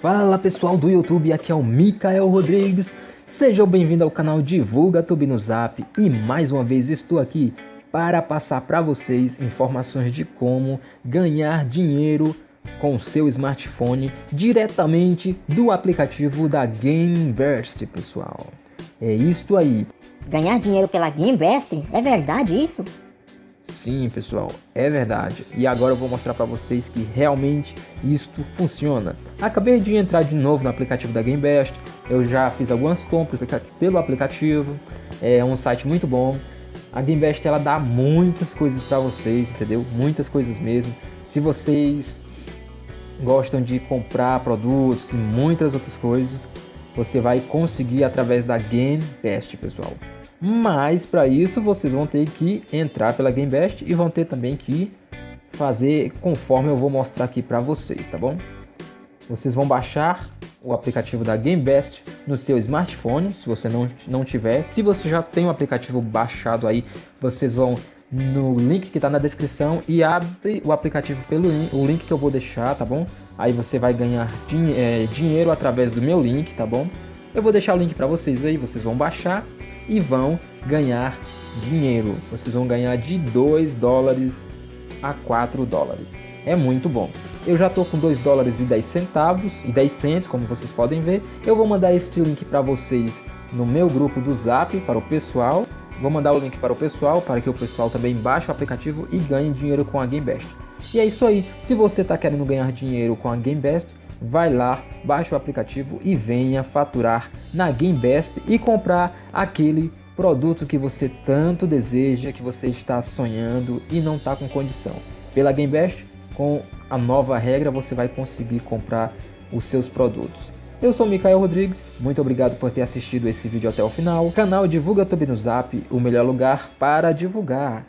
Fala pessoal do YouTube, aqui é o Mikael Rodrigues. Sejam bem-vindos ao canal Divulga Tube no Zap e mais uma vez estou aqui para passar para vocês informações de como ganhar dinheiro com seu smartphone diretamente do aplicativo da GameVest, pessoal. É isso aí. Ganhar dinheiro pela GameVest? É verdade isso? Sim, pessoal, é verdade. E agora eu vou mostrar para vocês que realmente isto funciona. Acabei de entrar de novo no aplicativo da GameVest. Eu já fiz algumas compras pelo aplicativo. É um site muito bom. A GameVest ela dá muitas coisas para vocês, entendeu? Muitas coisas mesmo. Se vocês gostam de comprar produtos e muitas outras coisas, você vai conseguir através da GameVest, pessoal. Mas para isso vocês vão ter que entrar pela GameVest e vão ter também que fazer conforme eu vou mostrar aqui para vocês, tá bom? Vocês vão baixar o aplicativo da GameVest no seu smartphone, se você não tiver. Se você já tem o aplicativo baixado aí, vocês vão no link que está na descrição e abre o aplicativo pelo o link que eu vou deixar, tá bom? Aí você vai ganhar dinheiro através do meu link, tá bom? Eu vou deixar o link para vocês aí, vocês vão baixar e vão ganhar dinheiro. Vocês vão ganhar de 2 dólares a 4 dólares. É muito bom. Eu já tô com 2 dólares e 10 centavos e 10 cents, como vocês podem ver. Eu vou mandar este link para vocês no meu grupo do Zap para o pessoal. Vou mandar o link para o pessoal para que o pessoal também baixe o aplicativo e ganhe dinheiro com a GameVest. E é isso aí. Se você está querendo ganhar dinheiro com a GameVest, vai lá, baixa o aplicativo e venha faturar na GameVest e comprar aquele produto que você tanto deseja, que você está sonhando e não está com condição. Pela GameVest, com a nova regra, você vai conseguir comprar os seus produtos. Eu sou o Mikael Rodrigues, muito obrigado por ter assistido esse vídeo até o final. Canal Divulga Tube no Zap, o melhor lugar para divulgar.